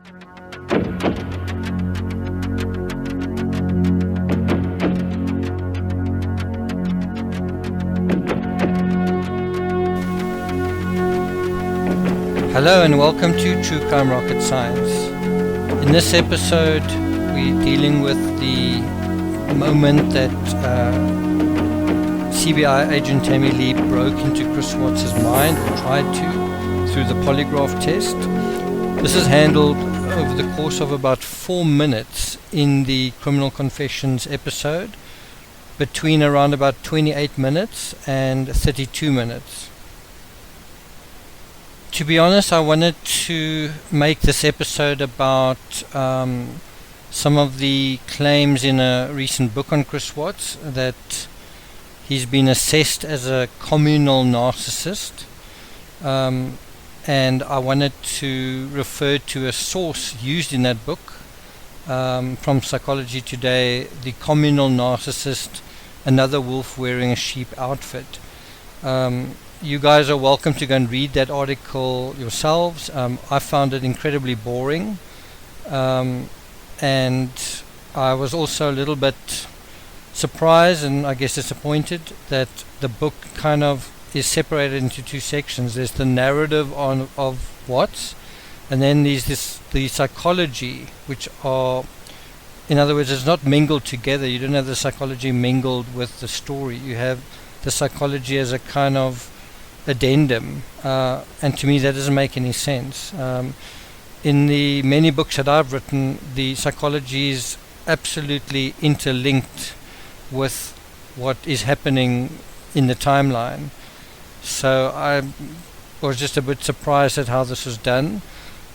Hello and welcome to True Crime Rocket Science. In this episode, we're dealing with the moment that CBI Agent Tammy Lee broke into Chris Watts' mind, or tried to, through the Polygraph test. This is handled over the course of about 4 minutes in the Criminal Confessions episode, between around about 28 minutes and 32 minutes. To be honest, I wanted to make this episode about some of the claims in a recent book on Chris Watts, that he's been assessed as a communal narcissist, and I wanted to refer to a source used in that book from Psychology Today, The Communal Narcissist, Another Wolf Wearing a Sheep Outfit. You guys are welcome to go and read that article yourselves. I found it incredibly boring, and I was also a little bit surprised and I guess disappointed that the book kind of is separated into two sections. There's the narrative of Watts, and then there's the psychology, which are, in other words, it's not mingled together. You don't have the psychology mingled with the story. You have the psychology as a kind of addendum, and to me that doesn't make any sense. In the many books that I've written, the psychology is absolutely interlinked with what is happening in the timeline. So I was just a bit surprised at how this was done.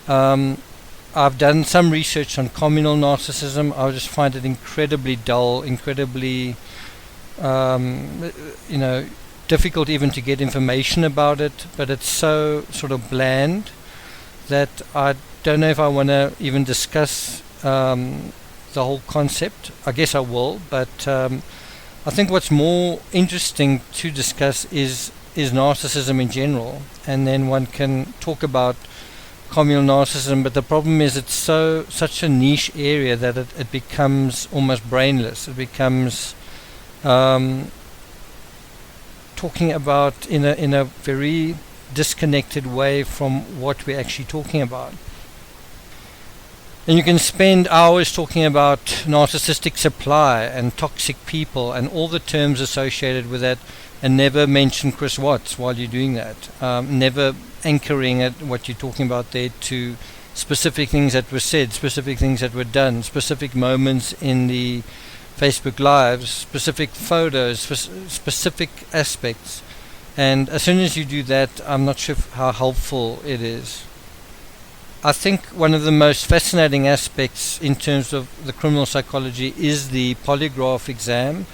I've done some research on communal narcissism. I just find it incredibly dull, incredibly difficult even to get information about it, but it's so sort of bland that I don't know if I want to even discuss the whole concept. I guess I will, but I think what's more interesting to discuss is narcissism in general, and then one can talk about communal narcissism, but the problem is it's such a niche area that it becomes almost brainless. It becomes talking about in a very disconnected way from what we're actually talking about. And you can spend hours talking about narcissistic supply and toxic people and all the terms associated with that, and never mention Chris Watts while you're doing that. Never anchoring at what you're talking about there to specific things that were said, specific things that were done, specific moments in the Facebook Lives, specific photos, specific aspects. And as soon as you do that, I'm not sure how helpful it is. I think one of the most fascinating aspects in terms of the criminal psychology is the polygraph exam,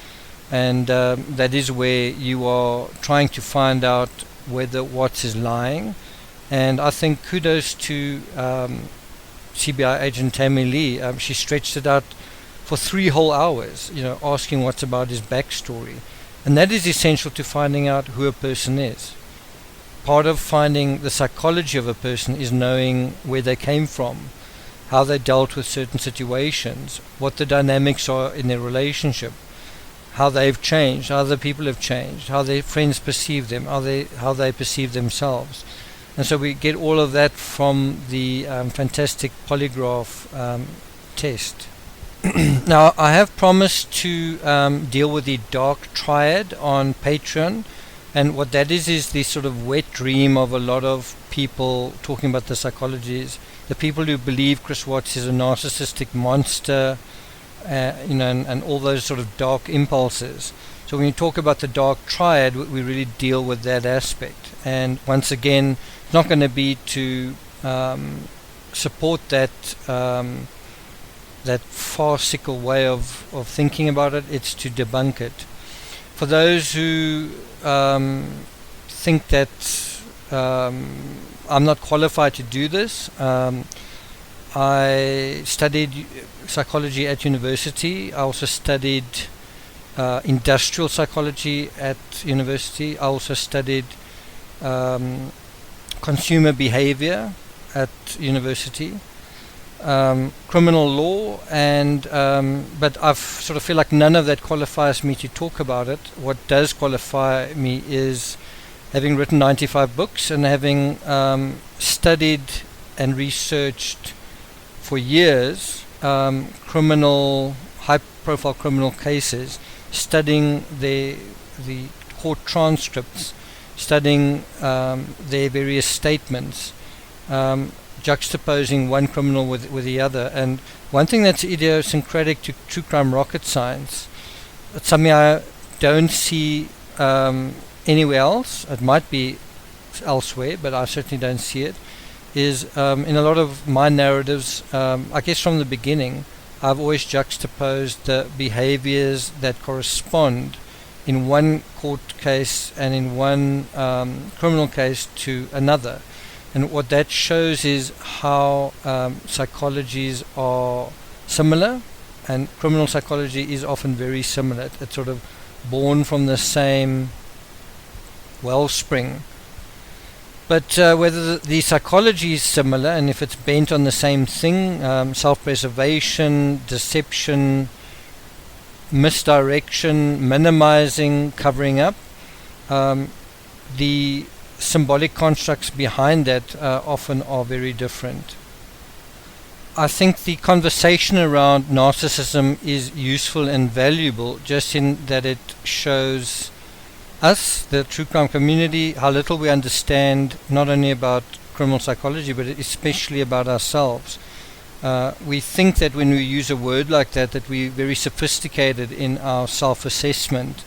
and that is where you are trying to find out whether Watts is lying. And I think kudos to CBI Agent Tammy Lee. She stretched it out for 3 whole hours, asking Watts about his backstory. And that is essential to finding out who a person is. Part of finding the psychology of a person is knowing where they came from, how they dealt with certain situations, what the dynamics are in their relationship, how they've changed, how other people have changed, how their friends perceive them, how they perceive themselves. And so we get all of that from the fantastic polygraph test. Now, I have promised to deal with the dark triad on Patreon, and what that is the sort of wet dream of a lot of people talking about the psychologies, the people who believe Chris Watts is a narcissistic monster, and all those sort of dark impulses. So when you talk about the dark triad, we really deal with that aspect. And once again, it's not going to be to support that farcical way of thinking about it. It's to debunk it. For those who think that I'm not qualified to do this, I studied psychology at university. I also studied industrial psychology at university. I also studied consumer behavior at university. criminal law, and but I sort of feel like none of that qualifies me to talk about it. What does qualify me is having written 95 books and having studied and researched for years high-profile criminal cases, studying the court transcripts, studying their various statements, juxtaposing one criminal with the other. And one thing that's idiosyncratic to true crime rocket science, it's something I don't see anywhere else. It might be elsewhere, but I certainly don't see it, is in a lot of my narratives, I guess from the beginning, I've always juxtaposed the behaviors that correspond in one court case and in one criminal case to another. And what that shows is how psychologies are similar, and criminal psychology is often very similar. It's sort of born from the same wellspring. But whether the psychology is similar, and if it's bent on the same thing, self-preservation, deception, misdirection, minimizing, covering up, the symbolic constructs behind that often are very different. I think the conversation around narcissism is useful and valuable just in that it shows us, the true crime community, how little we understand not only about criminal psychology but especially about ourselves. We think that when we use a word like that we're very sophisticated in our self-assessment,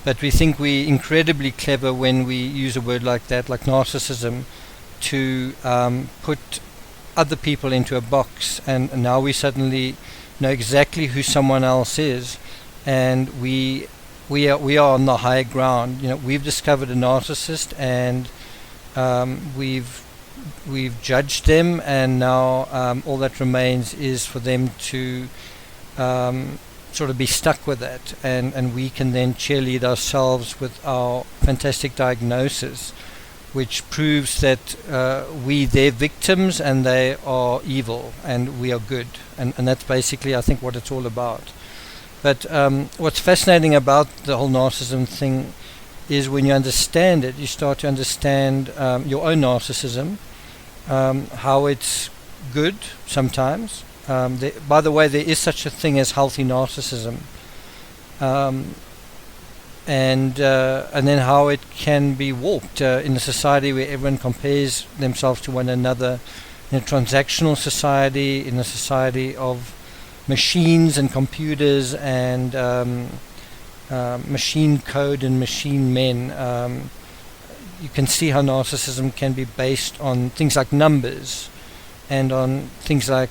but we think we're incredibly clever when we use a word like that, like narcissism, to put other people into a box, and now we suddenly know exactly who someone else is, and we are on the high ground. We've discovered a narcissist, and we've judged them, and now all that remains is for them to sort of be stuck with that, and we can then cheerlead ourselves with our fantastic diagnosis, which proves that we their victims and they are evil and we are good, and that's basically, I think, what it's all about. But what's fascinating about the whole narcissism thing is when you understand it, you start to understand your own narcissism, how it's good sometimes. By the way, there is such a thing as healthy narcissism, and then how it can be warped in a society where everyone compares themselves to one another, in a transactional society, in a society of machines and computers and machine code and machine men. You can see how narcissism can be based on things like numbers, and on things like,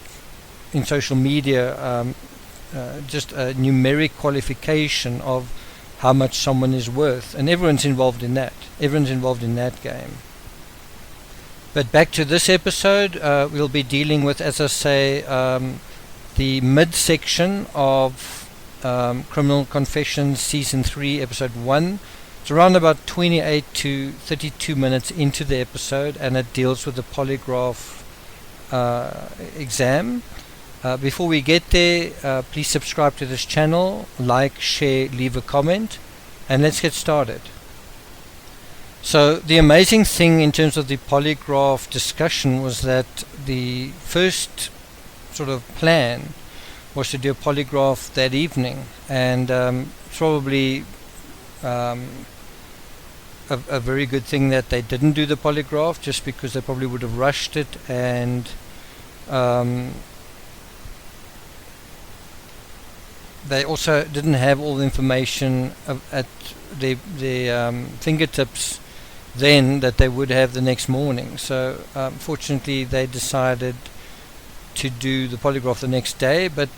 in social media, just a numeric qualification of how much someone is worth, and everyone's involved in that. Everyone's involved in that game. But back to this episode, we'll be dealing with, as I say, the midsection of Criminal Confessions Season 3, Episode 1. It's around about 28 to 32 minutes into the episode, and it deals with the polygraph exam. Before we get there, please subscribe to this channel, like, share, leave a comment, and let's get started. So the amazing thing in terms of the polygraph discussion was that the first sort of plan was to do a polygraph that evening, and probably a very good thing that they didn't do the polygraph, just because they probably would have rushed it, and they also didn't have all the information at their fingertips then that they would have the next morning. So fortunately they decided to do the polygraph the next day. But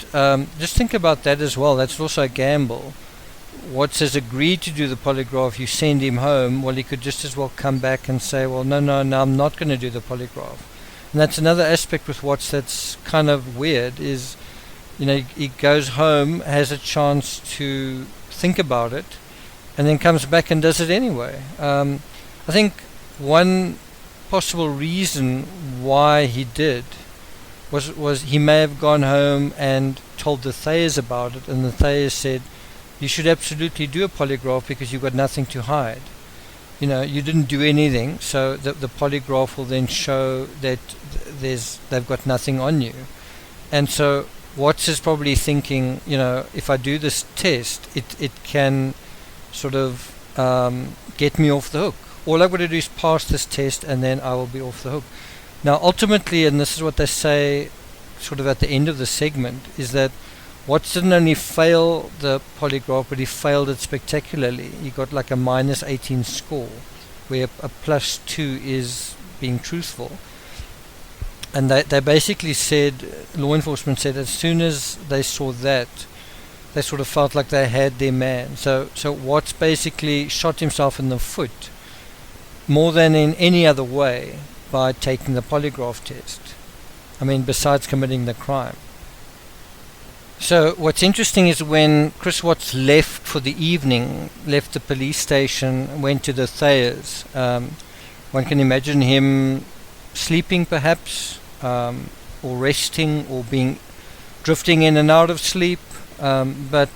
just think about that as well. That's also a gamble. Watts has agreed to do the polygraph. You send him home. Well, he could just as well come back and say, well, no, I'm not going to do the polygraph. And that's another aspect with Watts that's kind of weird, is he goes home, has a chance to think about it, and then comes back and does it anyway. I think one possible reason why he did was he may have gone home and told the Thayers about it, and the Thayers said, you should absolutely do a polygraph because you've got nothing to hide. You didn't do anything, so the polygraph will then show that they've got nothing on you. And so Watts is probably thinking, if I do this test, it can sort of get me off the hook. All I've got to do is pass this test, and then I will be off the hook. Now, ultimately, and this is what they say sort of at the end of the segment, is that Watts didn't only fail the polygraph, but he failed it spectacularly. He got like a -18 score, where a +2 is being truthful. And they basically said, law enforcement said, as soon as they saw that, they sort of felt like they had their man. So Watts basically shot himself in the foot more than in any other way by taking the polygraph test. I mean, besides committing the crime. So what's interesting is when Chris Watts left for the evening, left the police station, went to the Thayers, one can imagine him sleeping perhaps, or resting, or drifting in and out of sleep, but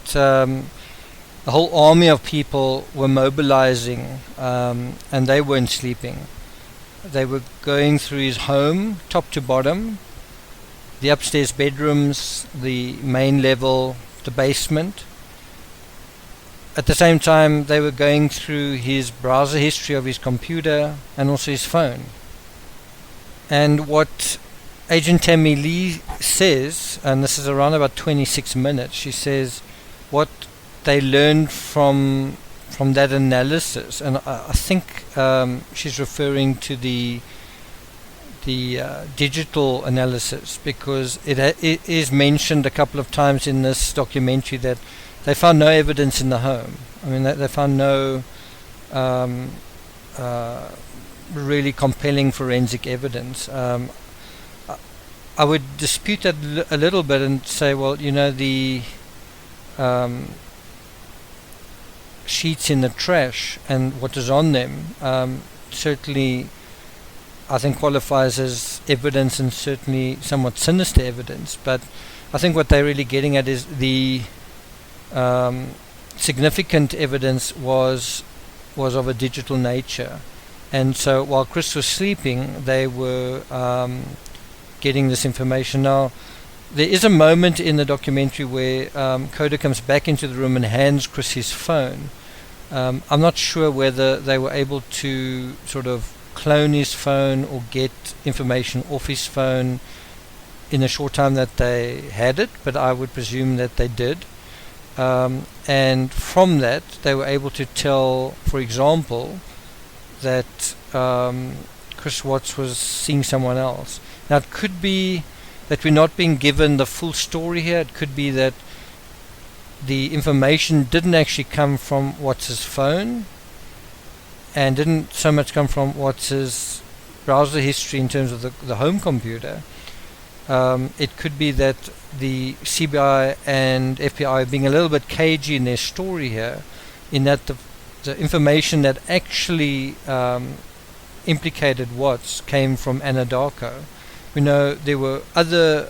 the whole army of people were mobilizing, and they weren't sleeping. They were going through his home, top to bottom, the upstairs bedrooms, the main level, the basement. At the same time, they were going through his browser history of his computer and also his phone. And what Agent Tammy Lee says, and this is around about 26 minutes, she says what they learned from that analysis, and I think she's referring to the digital analysis, because it is mentioned a couple of times in this documentary that they found no evidence in the home. I mean, they found no really compelling forensic evidence. I would dispute that a little bit and say, well, the sheets in the trash and what is on them certainly, I think, qualifies as evidence, and certainly somewhat sinister evidence. But I think what they're really getting at is the significant evidence was of a digital nature. And so while Chris was sleeping, they were getting this information. Now, there is a moment in the documentary where Coda comes back into the room and hands Chris his phone. I'm not sure whether they were able to sort of clone his phone or get information off his phone in the short time that they had it, but I would presume that they did. And from that, they were able to tell, for example, that Chris Watts was seeing someone else. Now, it could be that we're not being given the full story here. It could be that the information didn't actually come from Watts's phone, and didn't so much come from Watts's browser history in terms of the home computer. It could be that the CBI and FBI are being a little bit cagey in their story here, in that the information that actually implicated Watts came from Anadarko. We know there were other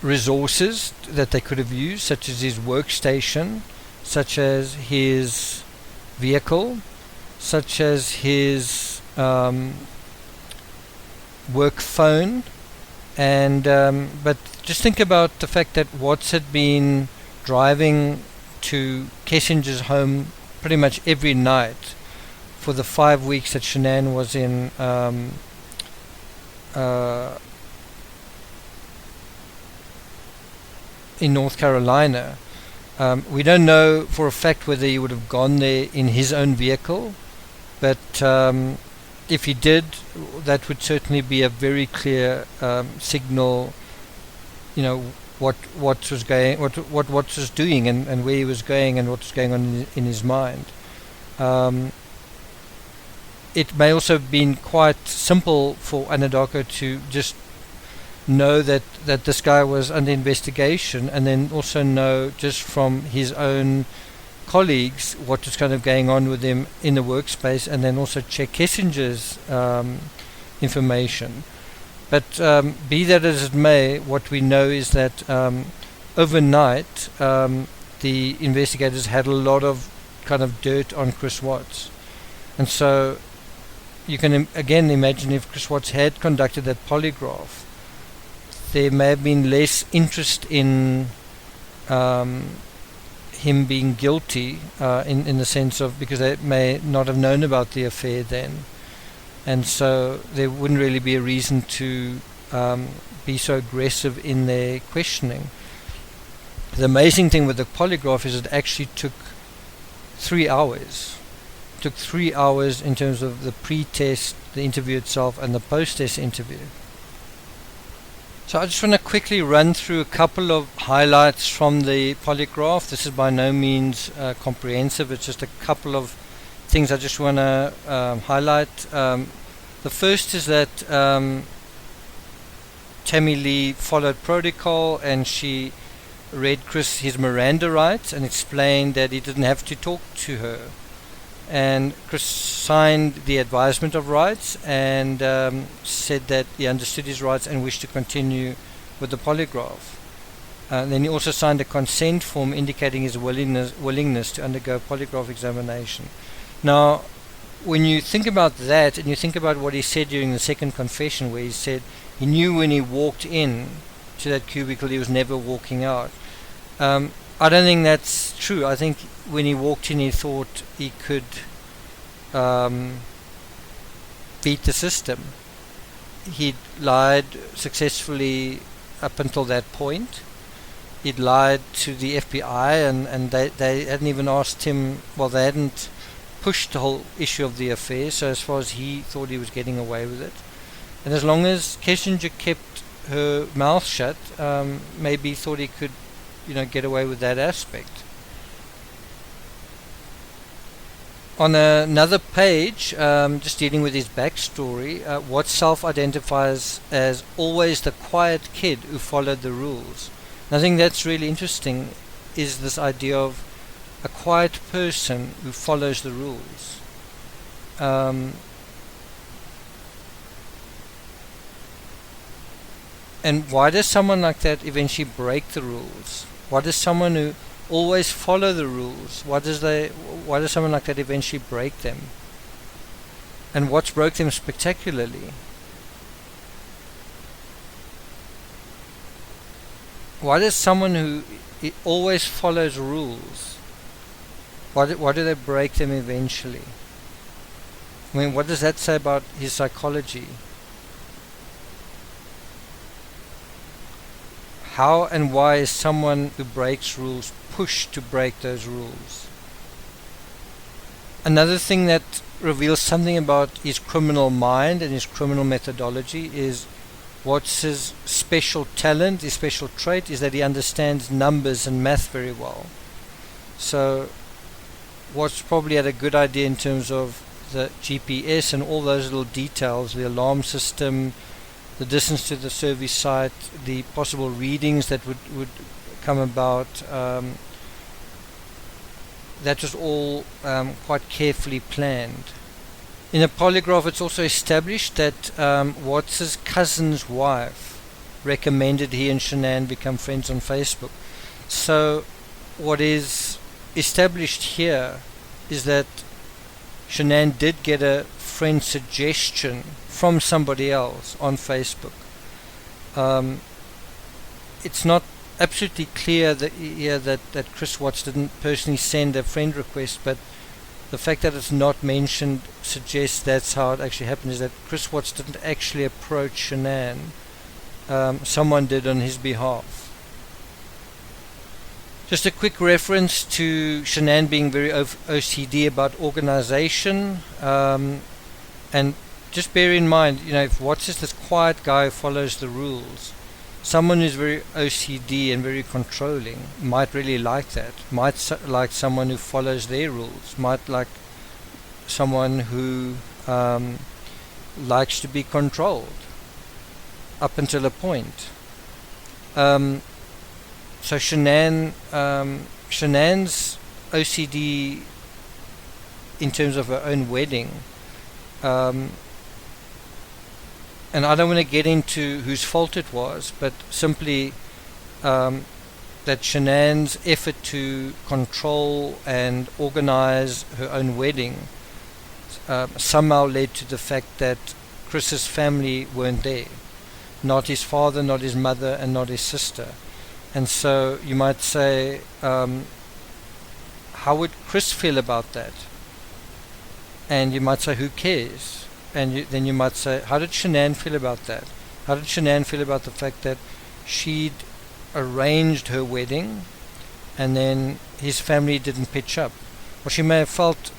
resources that they could have used, such as his workstation, such as his vehicle, such as his work phone, and but just think about the fact that Watts had been driving to Kessinger's home pretty much every night for the 5 weeks that Shanann was in North Carolina. We don't know for a fact whether he would have gone there in his own vehicle, but if he did, that would certainly be a very clear signal, what Watts was doing, and where he was going, and what was going on in his mind. It may also have been quite simple for Anadarko to just know that this guy was under investigation, and then also know just from his own colleagues what was kind of going on with him in the workspace, and then also check Kessinger's information. But be that as it may, what we know is that overnight the investigators had a lot of kind of dirt on Chris Watts. And so you can again imagine if Chris Watts had conducted that polygraph, there may have been less interest in him being guilty in the sense of, because they may not have known about the affair then, and so there wouldn't really be a reason to be so aggressive in their questioning. The amazing thing with the polygraph is it actually took 3 hours. It took 3 hours in terms of the pre-test, the interview itself, and the post-test interview. So I just want to quickly run through a couple of highlights from the polygraph. This is by no means comprehensive. It's just a couple of things I just want to highlight. The first is that Tammy Lee followed protocol, and she read Chris his Miranda rights and explained that he didn't have to talk to her. And Chris signed the advisement of rights and said that he understood his rights and wished to continue with the polygraph. Then he also signed a consent form indicating his willingness to undergo a polygraph examination. Now, when you think about that and you think about what he said during the second confession, where he said he knew when he walked in to that cubicle he was never walking out, I don't think that's true. I think when he walked in he thought he could beat the system. He'd lied successfully up until that point. He'd lied to the FBI, and they hadn't even asked him, well, they hadn't pushed the whole issue of the affair, so as far as he thought he was getting away with it. And as long as Kissinger kept her mouth shut, maybe he thought he could get away with that aspect. On another page, just dealing with his backstory, Watts self-identifies as always the quiet kid who followed the rules. And I think that's really interesting, is this idea of a quiet person who follows the rules. And why does someone like that eventually break the rules? Why does someone who always follow the rules, why does someone like that eventually break them? And what's broke them spectacularly? Why does someone who always follows rules, why do they break them eventually? I mean, what does that say about his psychology? How and why is someone who breaks rules pushed to break those rules? Another thing that reveals something about his criminal mind and his criminal methodology is what's his special talent, his special trait, is that he understands numbers and math very well. So Watts probably had a good idea in terms of the GPS and all those little details, the alarm system, the distance to the service site, the possible readings that would come about. That was all quite carefully planned. In a polygraph, it's also established that Watts's cousin's wife recommended he and Shanann become friends on Facebook. So what is established here is that Shanann did get a friend suggestion from somebody else on Facebook. It's not absolutely clear that Chris Watts didn't personally send a friend request, but the fact that it's not mentioned suggests that's how it actually happened, is that Chris Watts didn't actually approach Shanann. Someone did on his behalf. Just a quick reference to Shanann being very OCD about organization, and just bear in mind, if Watts is this quiet guy who follows the rules, someone who's very OCD and very controlling might really like that, might like someone who follows their rules, might like someone who likes to be controlled up until a point. So Shanann's OCD in terms of her own wedding and I don't want to get into whose fault it was, but simply that Shanann's effort to control and organize her own wedding somehow led to the fact that Chris's family weren't there. Not his father, not his mother, and not his sister. And so you might say, how would Chris feel about that? And you might say, who cares? And then you might say, how did Shanann feel about that? How did Shanann feel about the fact that she'd arranged her wedding and then his family didn't pitch up? Well, she may have felt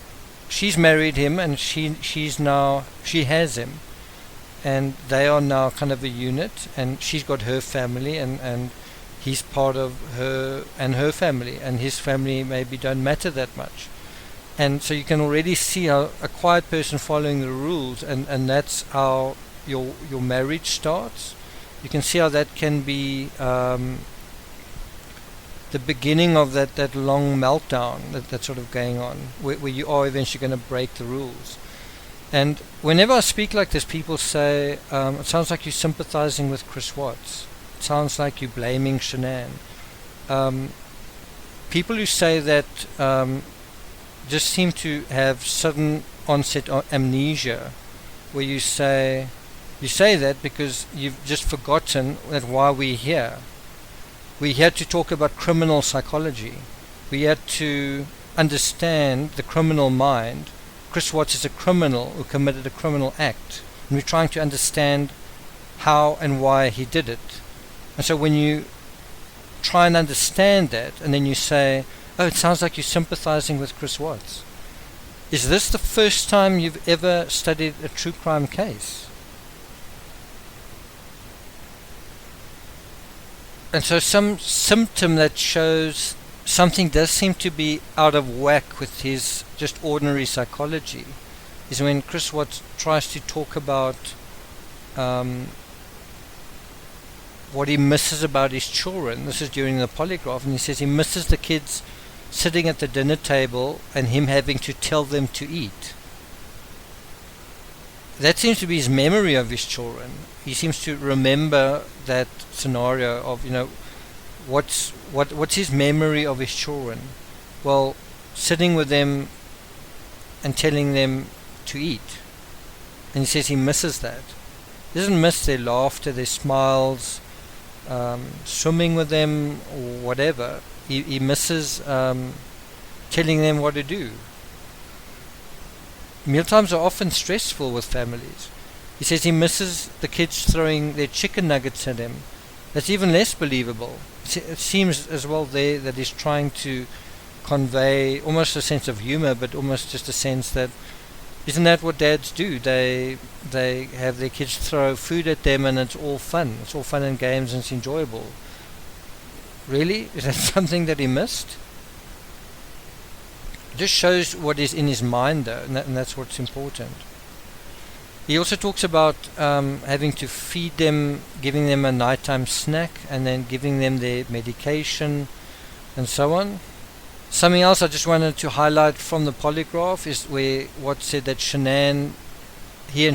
she's married him and she has him, and they are now kind of a unit, and she's got her family, and he's part of her and her family, and his family maybe don't matter that much. And so you can already see how a quiet person following the rules, and that's how your marriage starts. You can see how that can be the beginning of that long meltdown that's sort of going on, where you are eventually going to break the rules. And whenever I speak like this, people say, it sounds like you're sympathizing with Chris Watts. It sounds like you're blaming Shanann. People who say that just seem to have sudden onset amnesia, where you say that because you've just forgotten that why we're here. We're here to talk about criminal psychology. We're here to understand the criminal mind. Chris Watts is a criminal who committed a criminal act, and we're trying to understand how and why he did it. And so when you try and understand that, and then you say, oh, it sounds like you're sympathizing with Chris Watts. Is this the first time you've ever studied a true crime case? And so some symptom that shows something does seem to be out of whack with his just ordinary psychology is when Chris Watts tries to talk about what he misses about his children. This is during the polygraph, and he says he misses the kids sitting at the dinner table and him having to tell them to eat. That seems to be his memory of his children. He seems to remember that scenario of, what's his memory of his children? Well, sitting with them and telling them to eat. And he says he misses that. He doesn't miss their laughter, their smiles, swimming with them or whatever. He misses telling them what to do. Mealtimes are often stressful with families. He says he misses the kids throwing their chicken nuggets at him. That's even less believable. It seems as well there that he's trying to convey almost a sense of humor, but almost just a sense that, isn't that what dads do? They have their kids throw food at them and it's all fun. It's all fun and games and it's enjoyable. Really? Is that something that he missed? It just shows what is in his mind, though, and that's what's important. He also talks about having to feed them, giving them a nighttime snack, and then giving them their medication, and so on. Something else I just wanted to highlight from the polygraph is where Watts said that he and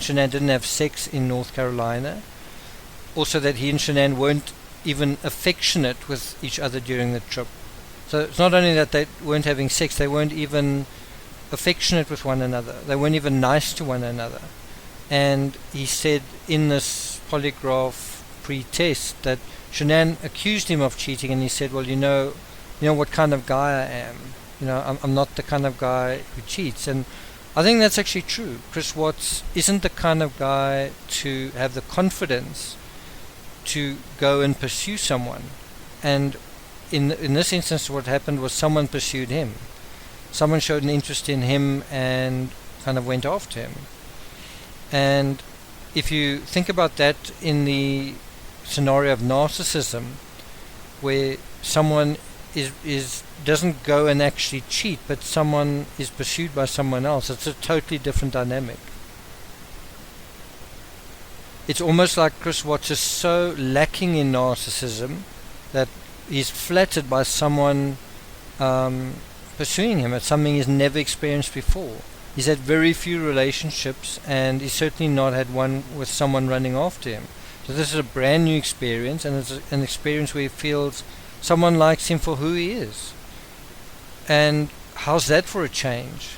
Shanann didn't have sex in North Carolina. Also that he and Shanann weren't even affectionate with each other during the trip. So it's not only that they weren't having sex, they weren't even affectionate with one another. They weren't even nice to one another. And he said in this polygraph pre-test that Shanann accused him of cheating, and he said, well, you know what kind of guy I am. I'm not the kind of guy who cheats. And I think that's actually true. Chris Watts isn't the kind of guy to have the confidence to go and pursue someone. And in this instance, what happened was someone pursued him. Someone showed an interest in him and kind of went after him. And if you think about that in the scenario of narcissism, where someone doesn't go and actually cheat, but someone is pursued by someone else, it's a totally different dynamic. It's almost like Chris Watts is so lacking in narcissism that he's flattered by someone pursuing him. It's something he's never experienced before. He's had very few relationships, and he's certainly not had one with someone running after him. So this is a brand new experience, and it's an experience where he feels someone likes him for who he is. And how's that for a change?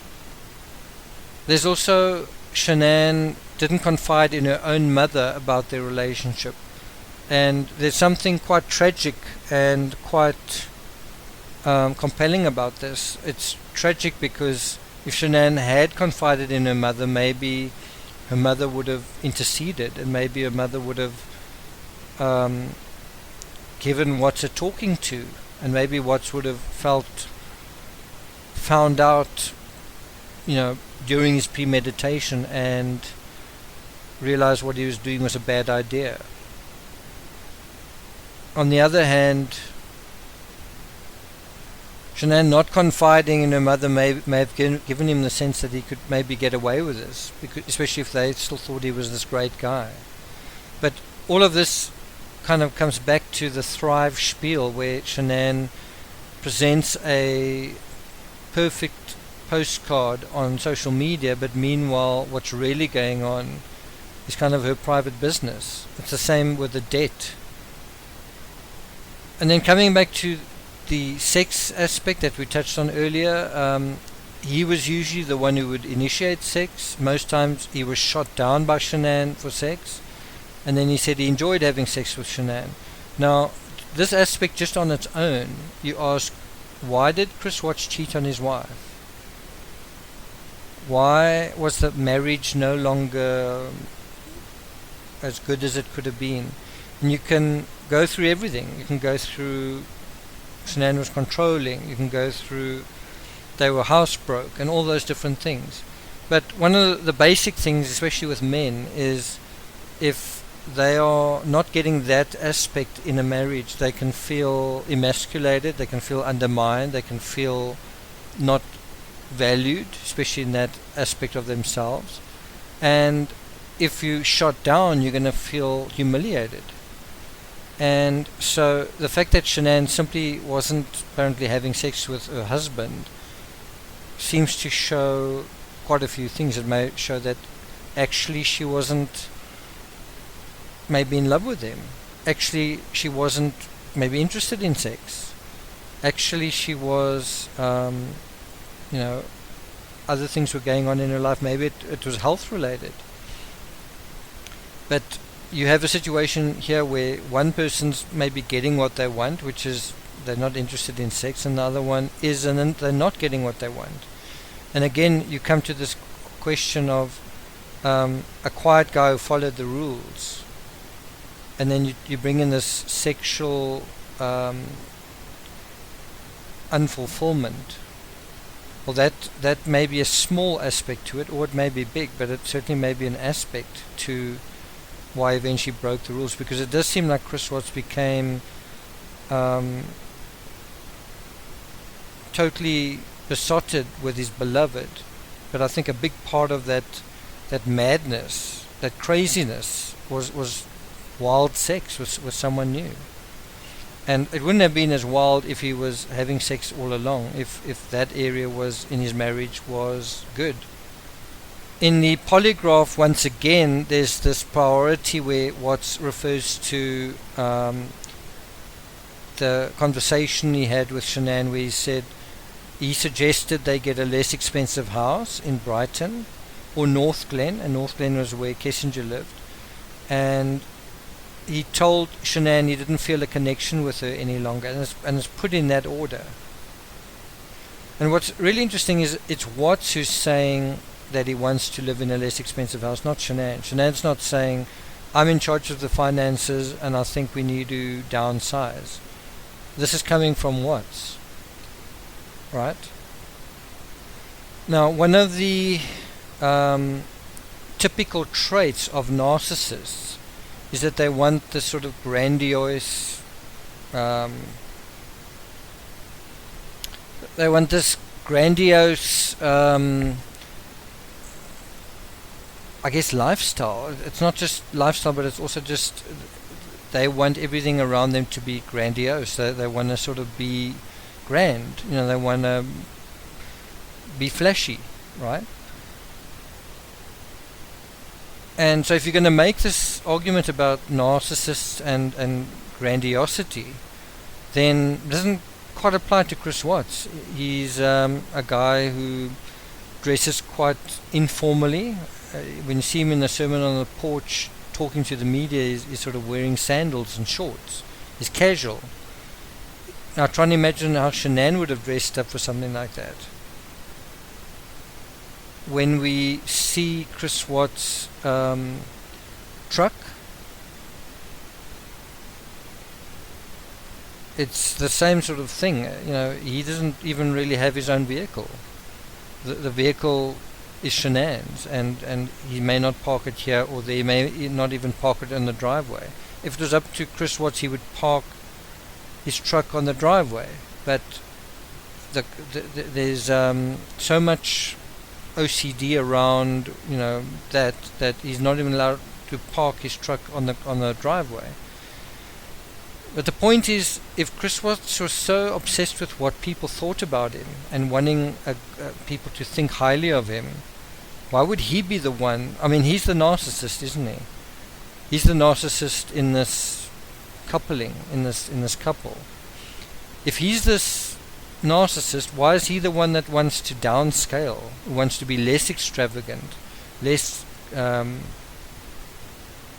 There's also Shanann didn't confide in her own mother about their relationship. And there's something quite tragic and quite compelling about this. It's tragic because if Shanann had confided in her mother, maybe her mother would have interceded, and maybe her mother would have given Watts a talking to, and maybe Watts would have found out, during his premeditation, and realized what he was doing was a bad idea. On the other hand, Shanann not confiding in her mother may have given him the sense that he could maybe get away with this, especially if they still thought he was this great guy. But all of this kind of comes back to the Thrive spiel, where Shanann presents a perfect postcard on social media, but meanwhile what's really going on is kind of her private business. It's the same with the debt. And then coming back to the sex aspect that we touched on earlier, he was usually the one who would initiate sex. Most times he was shot down by Shanann for sex, and then he said he enjoyed having sex with Shanann. Now, this aspect just on its own, you ask, why did Chris Watts cheat on his wife? Why was the marriage no longer as good as it could have been? And you can go through everything. You can go through Shanann was controlling. You can go through they were housebroke and all those different things. But one of the basic things, especially with men, is if they are not getting that aspect in a marriage, they can feel emasculated, they can feel undermined, they can feel not valued, especially in that aspect of themselves. And if you shot down, you're going to feel humiliated. And so the fact that Shanann simply wasn't apparently having sex with her husband seems to show quite a few things. It may show that actually she wasn't maybe in love with him. Actually she wasn't maybe interested in sex. Actually she was, other things were going on in her life. Maybe it was health related. But you have a situation here where one person's maybe getting what they want, which is they're not interested in sex, and the other one isn't, and they're not getting what they want. And again, you come to this question of a quiet guy who followed the rules, and then you bring in this sexual unfulfillment. Well, that may be a small aspect to it, or it may be big, but it certainly may be an aspect to why eventually broke the rules, because it does seem like Chris Watts became totally besotted with his beloved. But I think a big part of that madness, that craziness, was wild sex with someone new. And it wouldn't have been as wild if he was having sex all along, if that area was in his marriage was good. In the Polygraph, once again, there's this priority where Watts refers to the conversation he had with Shanann, where he suggested they get a less expensive house in Brighton or North Glen, and North Glen was where Kessinger lived. And he told Shanann he didn't feel a connection with her any longer, and it's put in that order. And what's really interesting is it's Watts who's saying that he wants to live in a less expensive house, not Shanann. Shanann's not saying, I'm in charge of the finances and I think we need to downsize. This is coming from Watts, right? Now, one of the typical traits of narcissists is that they want this sort of grandiose, I guess, lifestyle. It's not just lifestyle, but it's also just they want everything around them to be grandiose. They want to sort of be grand. They want to be flashy, right? And so if you're going to make this argument about narcissists and grandiosity, then it doesn't quite apply to Chris Watts. He's a guy who dresses quite informally. When you see him in the sermon on the porch talking to the media, he's sort of wearing sandals and shorts. He's casual. Now try and imagine how Shanann would have dressed up for something like that. When we see Chris Watts' truck, it's the same sort of thing. He doesn't even really have his own vehicle. The vehicle is Shanann's, and he may not park it here, or they may not even park it in the driveway. If it was up to Chris Watts, he would park his truck on the driveway. But there's so much OCD around, that he's not even allowed to park his truck on the driveway. But the point is, if Chris Watts was so obsessed with what people thought about him and wanting people to think highly of him, why would he be the one? I mean, he's the narcissist, isn't he? He's the narcissist in this coupling, in this couple. If he's this narcissist, why is he the one that wants to downscale, wants to be less extravagant, less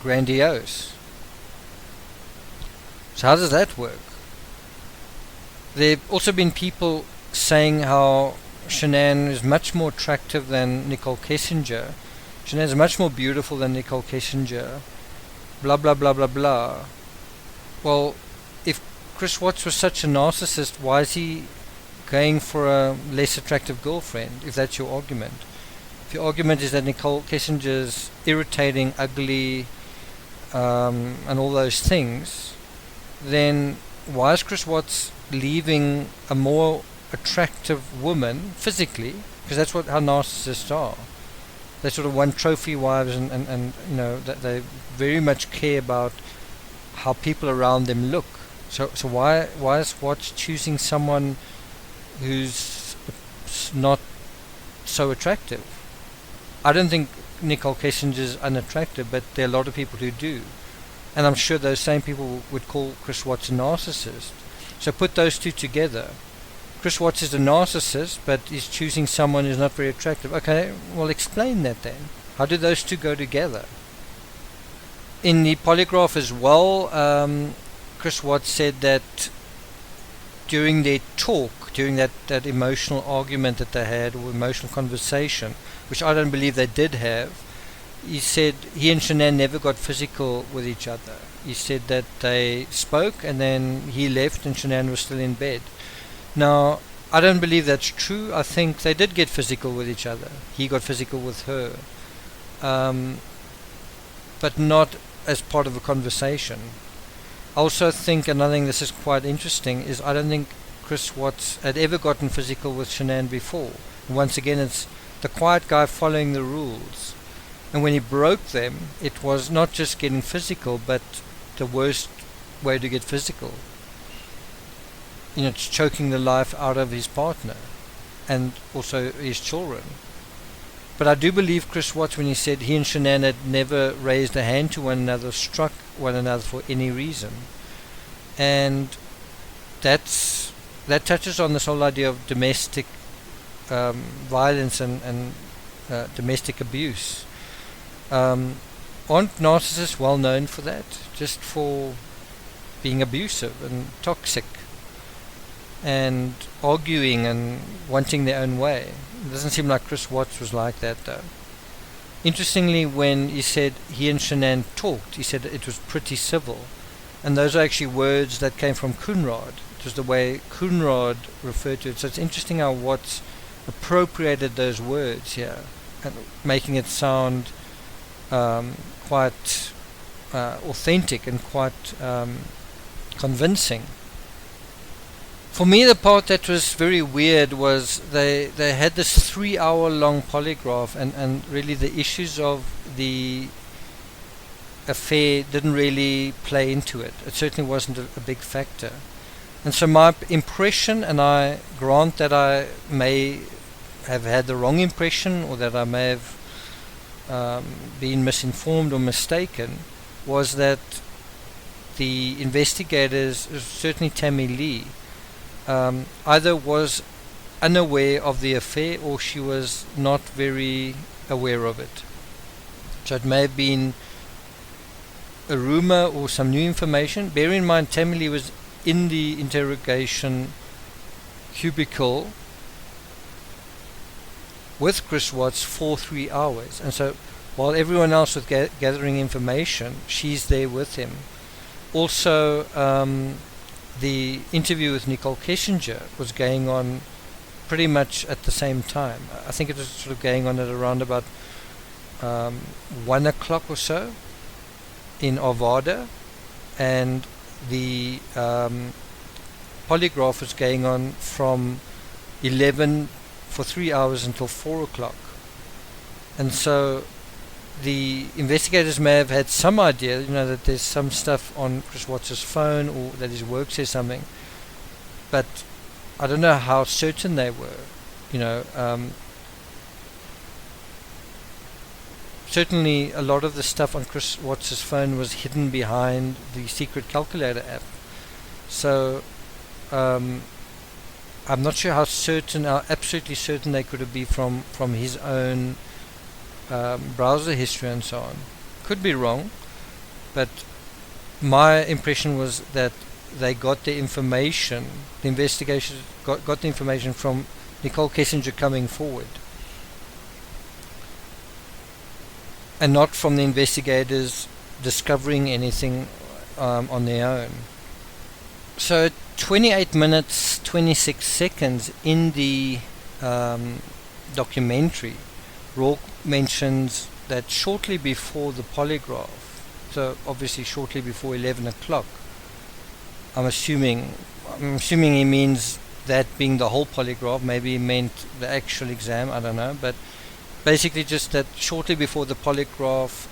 grandiose? So how does that work? There have also been people saying how Shanann is much more attractive than Nicole Kessinger. Shanann is much more beautiful than Nicole Kessinger. Blah, blah, blah, blah, blah. Well, if Chris Watts was such a narcissist, why is he going for a less attractive girlfriend, if that's your argument? If your argument is that Nicole Kessinger's irritating, ugly, and all those things, then why is Chris Watts leaving a more attractive woman physically? Because that's how narcissists are. They sort of want trophy wives, and that they very much care about how people around them look. So why is Watts choosing someone who's not so attractive? I don't think Nicole Kessinger is unattractive, but there are a lot of people who do. And I'm sure those same people would call Chris Watts a narcissist. So put those two together. Chris Watts is a narcissist, but he's choosing someone who's not very attractive. Okay, well, explain that then. How do those two go together? In the Polygraph as well, Chris Watts said that during their talk, during that emotional argument that they had, or emotional conversation, which I don't believe they did have, he said he and Shanann never got physical with each other. He said that they spoke and then he left and Shanann was still in bed. Now, I don't believe that's true. I think they did get physical with each other. He got physical with her. But not as part of a conversation. I also think another thing this is quite interesting is I don't think Chris Watts had ever gotten physical with Shanann before. Once again, it's the quiet guy following the rules. And when he broke them, it was not just getting physical, but the worst way to get physical. It's choking the life out of his partner and also his children. But I do believe Chris Watts when he said he and Shanann had never raised a hand to one another, struck one another for any reason. And that touches on this whole idea of domestic violence and domestic abuse. Aren't narcissists well known for that? Just for being abusive and toxic and arguing and wanting their own way. It doesn't seem like Chris Watts was like that, though. Interestingly, when he said he and Shanann talked, he said it was pretty civil. And those are actually words that came from Coonrod. It was the way Coonrod referred to it. So it's interesting how Watts appropriated those words here and making it sound quite authentic and quite convincing. For me, the part that was very weird was they had this 3-hour-long polygraph, and really the issues of the affair didn't really play into it. It certainly wasn't a big factor. And so my impression, and I grant that I may have had the wrong impression, or that I may have been misinformed or mistaken was that the investigators, certainly Tammy Lee, either was unaware of the affair or she was not very aware of it. So it may have been a rumor or some new information. Bear in mind, Tammy Lee was in the interrogation cubicle with Chris Watts for 3 hours, and so while everyone else was gathering information, she's there with him. Also, the interview with Nicole Kessinger was going on pretty much at the same time. I think it was sort of going on at around about 1 o'clock or so in Arvada, and the polygraph was going on from 11 for 3 hours until 4 o'clock. And so the investigators may have had some idea, that there's some stuff on Chris Watts' phone or that his work says something, but I don't know how certain they were. Certainly a lot of the stuff on Chris Watts' phone was hidden behind the secret calculator app. So I'm not sure how absolutely certain they could have been from his own browser history and so on. Could be wrong, but my impression was that they got the information, the investigation got the information from Nicole Kessinger coming forward, and not from the investigators discovering anything on their own. So 28 minutes 26 seconds in the documentary, Rourke mentions that shortly before the polygraph, so obviously shortly before 11 o'clock, I'm assuming he means that being the whole polygraph, maybe he meant the actual exam, I don't know, but basically just that shortly before the polygraph,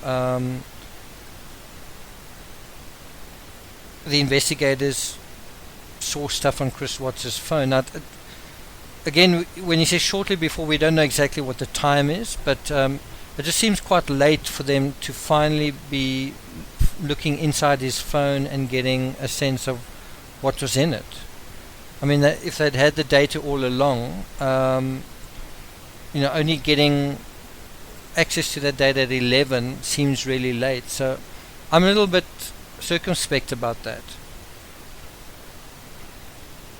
the investigators saw stuff on Chris Watts' phone. Now, again, when he says shortly before, we don't know exactly what the time is, but it just seems quite late for them to finally be looking inside his phone and getting a sense of what was in it. I mean, if they'd had the data all along, only getting access to that data at 11 seems really late. So I'm a little bit circumspect about that.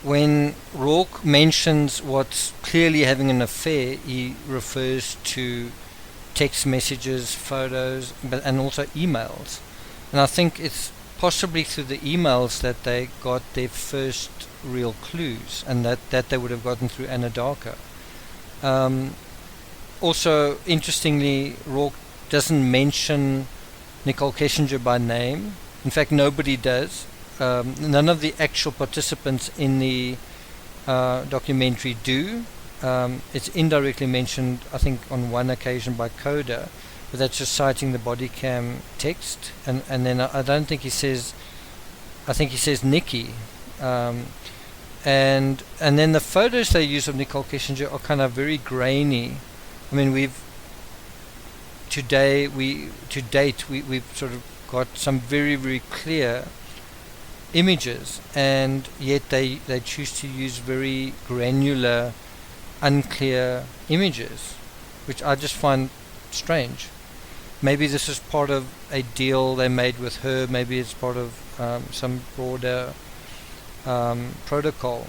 When Rourke mentions what's clearly having an affair, he refers to text messages, photos, and also emails. And I think it's possibly through the emails that they got their first real clues, and that they would have gotten through Anadarko. Also, interestingly, Rourke doesn't mention Nicole Kessinger by name. In fact, nobody does. None of the actual participants in the documentary do. It's indirectly mentioned, I think, on one occasion by Coda, but that's just citing the body cam text. And then I don't think he says, I think he says Nikki. And then the photos they use of Nicole Kessinger are kind of very grainy. I mean, to date we've sort of got some very, very clear images, and yet they choose to use very granular, unclear images, which I just find strange. Maybe this is part of a deal they made with her. Maybe it's part of some broader protocol.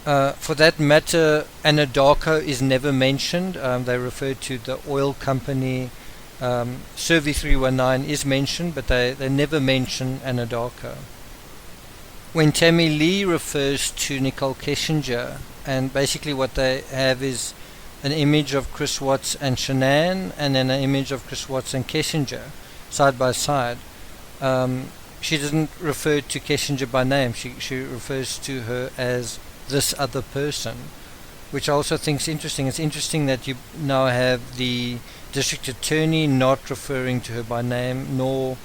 For that matter, Anadarko is never mentioned. They refer to the oil company. Survey 319 is mentioned, but they never mention Anadarko. When Tammy Lee refers to Nicole Kessinger, and basically what they have is an image of Chris Watts and Shanann, and then an image of Chris Watts and Kessinger side by side. She doesn't refer to Kessinger by name. She refers to her as this other person, which I also think is interesting. It's interesting that you now have the district attorney not referring to her by name, nor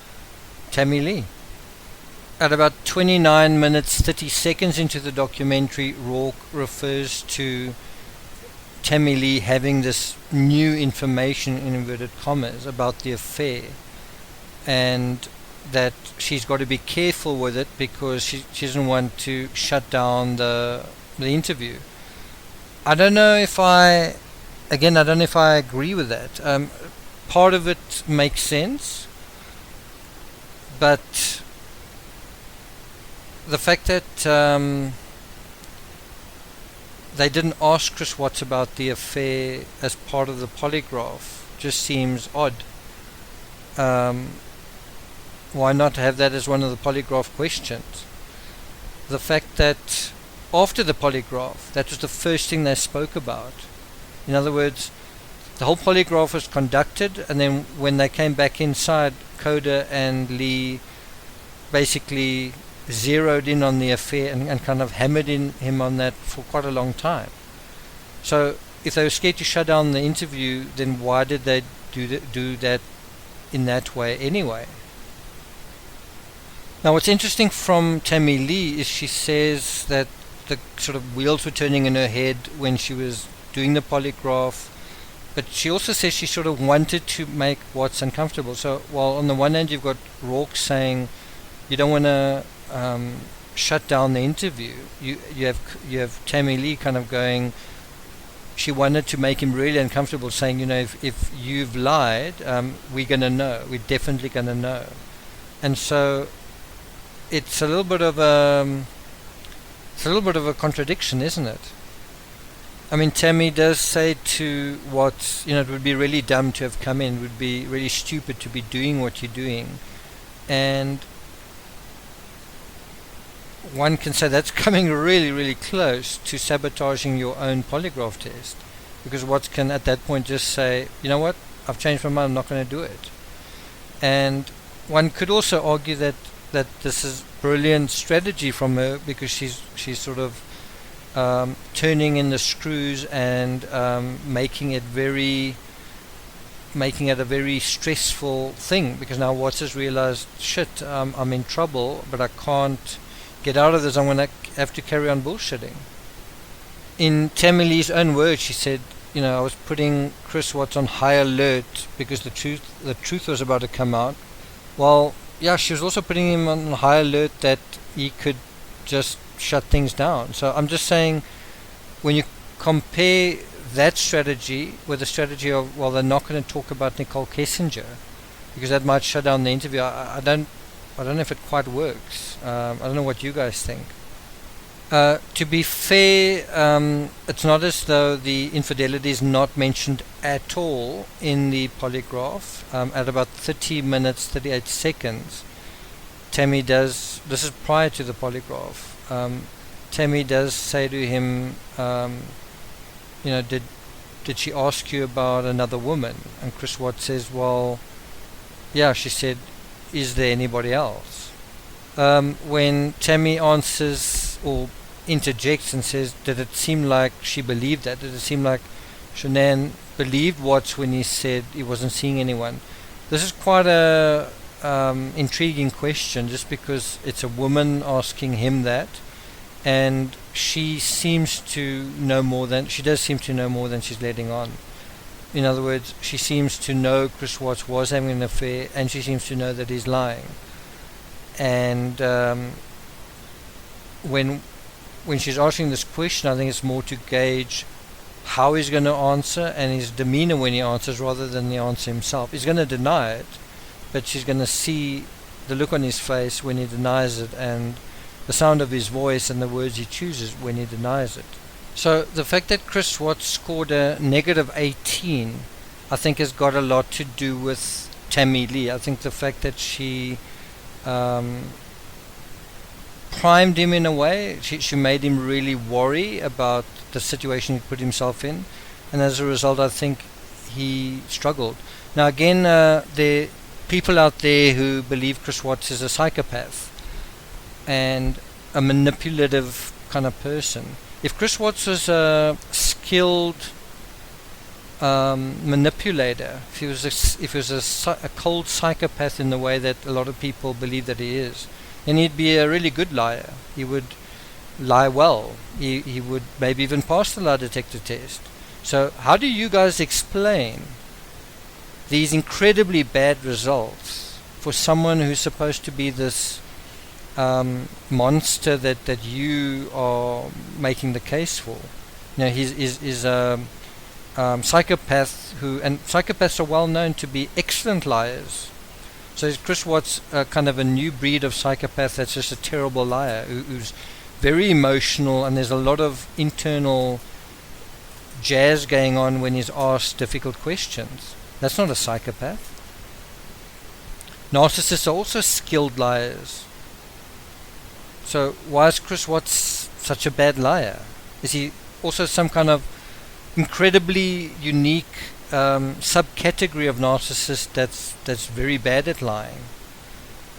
Tammy Lee. At about 29 minutes 30 seconds into the documentary, Rourke refers to Tammy Lee having this new information in inverted commas about the affair, and that she's got to be careful with it because she doesn't want to shut down the interview. I don't know if I agree with that. Part of it makes sense, but the fact that they didn't ask Chris Watts about the affair as part of the polygraph just seems odd. Why not have that as one of the polygraph questions? The fact that after the polygraph, that was the first thing they spoke about. In other words, the whole polygraph was conducted, and then when they came back inside, Coda and Lee basically zeroed in on the affair and kind of hammered him on that for quite a long time. So if they were scared to shut down the interview, then why did they do that in that way anyway? Now what's interesting from Tammy Lee is she says that the sort of wheels were turning in her head when she was doing the polygraph, but she also says she sort of wanted to make Watts uncomfortable. So while on the one hand you've got Rourke saying you don't want to shut down the interview, you have Tammy Lee kind of going, she wanted to make him really uncomfortable, saying, you know, if you've lied, we're definitely gonna know. And so it's a little bit of a contradiction, isn't it? I mean, Tammy does say to Watts, you know, it would be really dumb to have come in, it would be really stupid to be doing what you're doing. And one can say that's coming really, really close to sabotaging your own polygraph test, because Watts can at that point just say, you know what, I've changed my mind, I'm not going to do it. And one could also argue that this is brilliant strategy from her, because she's sort of turning in the screws and making it a very stressful thing, because now Watts has realized, shit, I'm in trouble, but I can't get out of this, I'm going to have to carry on bullshitting. In Tammy Lee's own words, she said, you know, I was putting Chris Watts on high alert because the truth was about to come out. Well, yeah, she was also putting him on high alert that he could just shut things down. So I'm just saying, when you compare that strategy with the strategy of, well, they're not going to talk about Nicole Kessinger because that might shut down the interview, I don't know if it quite works. I don't know what you guys think. To be fair, it's not as though the infidelity is not mentioned at all in the polygraph. At about 30 minutes, 38 seconds, Tammy does, this is prior to the polygraph, Tammy does say to him, you know, did she ask you about another woman? And Chris Watts says, well, yeah, she said, is there anybody else? When Tammy answers or interjects and says, did it seem like she believed that? Did it seem like Shanann believed Watts when he said he wasn't seeing anyone? This is quite a intriguing question, just because it's a woman asking him that, and she seems to know more than she's letting on. In other words, she seems to know Chris Watts was having an affair, and she seems to know that he's lying. And when she's asking this question, I think it's more to gauge how he's going to answer and his demeanor when he answers, rather than the answer himself. He's going to deny it, but she's going to see the look on his face when he denies it, and the sound of his voice and the words he chooses when he denies it. So the fact that Chris Watts scored a negative 18, I think has got a lot to do with Tammy Lee. I think the fact that she primed him in a way, she made him really worry about the situation he put himself in, and as a result I think he struggled. Now again, there are people out there who believe Chris Watts is a psychopath and a manipulative kind of person. If Chris Watts was a skilled manipulator, if he was a cold psychopath in the way that a lot of people believe that he is, then he'd be a really good liar. He would lie well. He would maybe even pass the lie detector test. So how do you guys explain these incredibly bad results for someone who's supposed to be this monster that you are making the case for? He's a psychopath and psychopaths are well known to be excellent liars. So is Chris Watts kind of a new breed of psychopath that's just a terrible liar, who's very emotional, and there's a lot of internal jazz going on when he's asked difficult questions? That's not a psychopath. Narcissists are also skilled liars. So why is Chris Watts such a bad liar? Is he also some kind of incredibly unique subcategory of narcissist that's very bad at lying?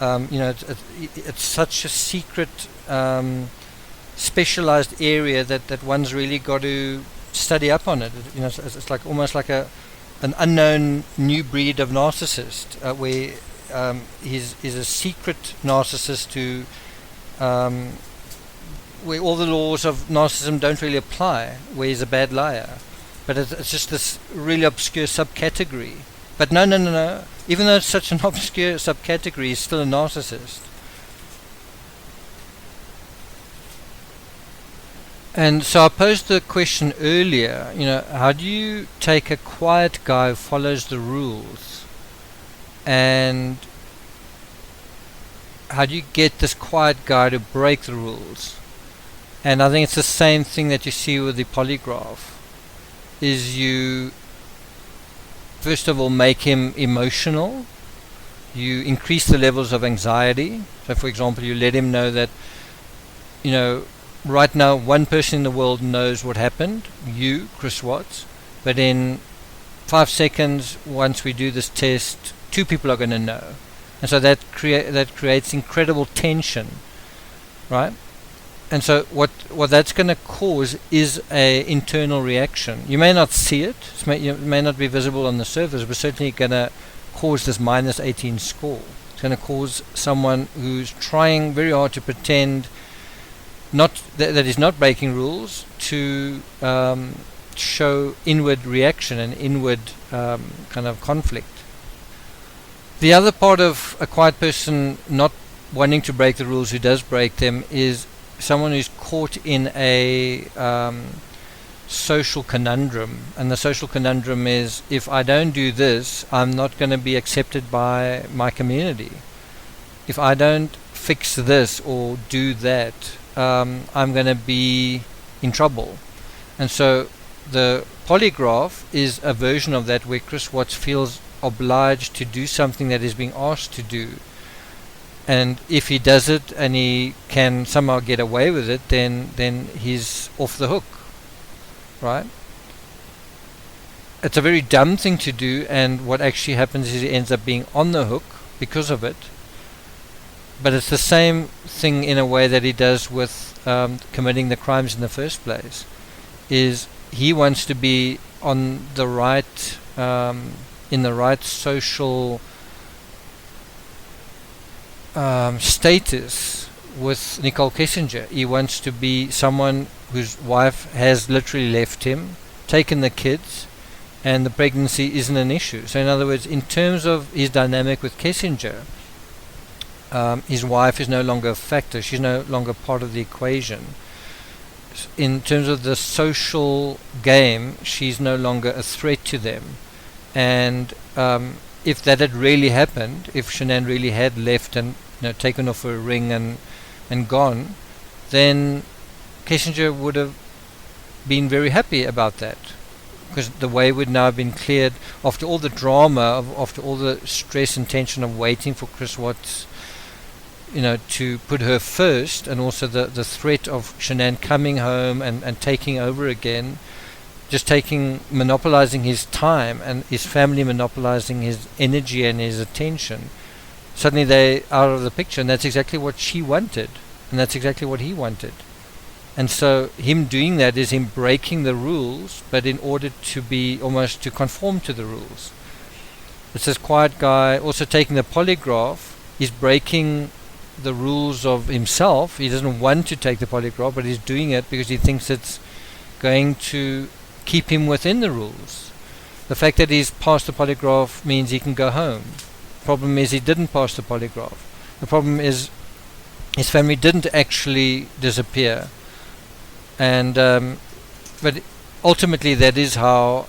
It's such a secret, specialized area that one's really got to study up on it. It's like almost like an unknown new breed of narcissist, where he's a secret narcissist who where all the laws of narcissism don't really apply, where he's a bad liar. But it's just this really obscure subcategory. But no. Even though it's such an obscure subcategory, he's still a narcissist. And so I posed the question earlier, how do you take a quiet guy who follows the rules, and how do you get this quiet guy to break the rules? And I think it's the same thing that you see with the polygraph, is you first of all make him emotional, you increase the levels of anxiety. So for example, you let him know that, right now one person in the world knows what happened, you, Chris Watts, but in 5 seconds, once we do this test, 2 people are going to know. And so that creates incredible tension, right? And so what that's going to cause is a internal reaction. You may not see it, it may not be visible on the surface, but certainly going to cause this minus 18 score. It's going to cause someone who's trying very hard to pretend not that he's not breaking rules to show inward reaction and inward kind of conflict. The other part of a quiet person not wanting to break the rules, who does break them, is someone who's caught in a social conundrum. And the social conundrum is, if I don't do this, I'm not going to be accepted by my community. If I don't fix this or do that, I'm going to be in trouble. And so the polygraph is a version of that, where Chris Watts feels obliged to do something that is being asked to do. And if he does it and he can somehow get away with it, then he's off the hook, right? It's a very dumb thing to do, and what actually happens is he ends up being on the hook because of it. But it's the same thing in a way that he does with committing the crimes in the first place. Is he wants to be on the right, in the right social status with Nicole Kessinger. He wants to be someone whose wife has literally left him, taken the kids, and the pregnancy isn't an issue. So in other words, in terms of his dynamic with Kessinger, his wife is no longer a factor. She's no longer part of the equation. In terms of the social game, she's no longer a threat to them. And if that had really happened, if Shanann really had left and taken off her ring and gone, then Kessinger would have been very happy about that, because the way would now have been cleared after all the drama, after all the stress and tension of waiting for Chris Watts to put her first, and also the threat of Shanann coming home and taking over again, just monopolizing his time, and his family monopolizing his energy and his attention. Suddenly they're out of the picture, and that's exactly what she wanted, and that's exactly what he wanted. And so him doing that is him breaking the rules, but in order to be almost to conform to the rules. It's this quiet guy also taking the polygraph. He's breaking the rules of himself. He doesn't want to take the polygraph, but he's doing it because he thinks it's going to keep him within the rules. The fact that he's passed the polygraph means he can go home. Problem is he didn't pass the polygraph. The problem is his family didn't actually disappear. And but ultimately that is how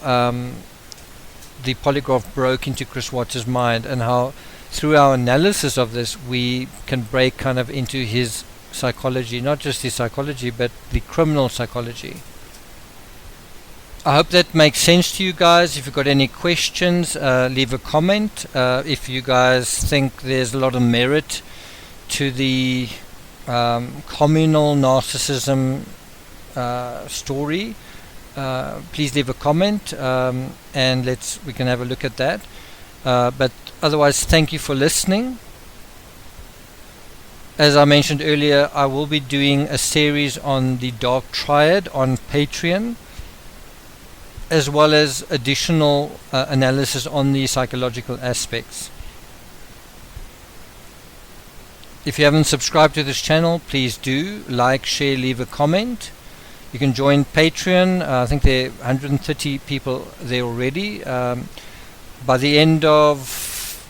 the polygraph broke into Chris Watts' mind, and how through our analysis of this we can break kind of into his psychology, not just his psychology but the criminal psychology. I hope that makes sense to you guys. If you've got any questions, leave a comment. If you guys think there's a lot of merit to the communal narcissism story, please leave a comment, and we can have a look at that. But otherwise, thank you for listening. As I mentioned earlier, I will be doing a series on the Dark Triad on Patreon, as well as additional analysis on the psychological aspects. If you haven't subscribed to this channel, please do like, share, leave a comment. You can join Patreon. I think there are 130 people there already. By the end of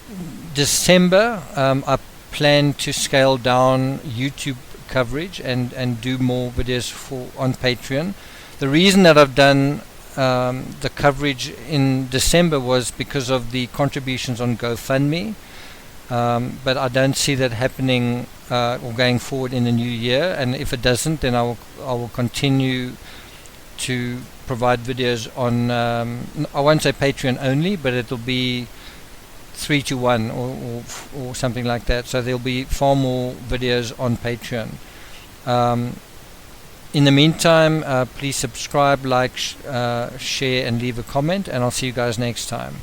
December, I plan to scale down YouTube coverage and do more videos on Patreon. The reason that I've done the coverage in December was because of the contributions on GoFundMe, but I don't see that happening or going forward in the new year. And if it doesn't, then I will continue to provide videos on I won't say Patreon only, but it'll be 3 to 1 or something like that. So there'll be far more videos on Patreon. In the meantime, please subscribe, like, share, and leave a comment, and I'll see you guys next time.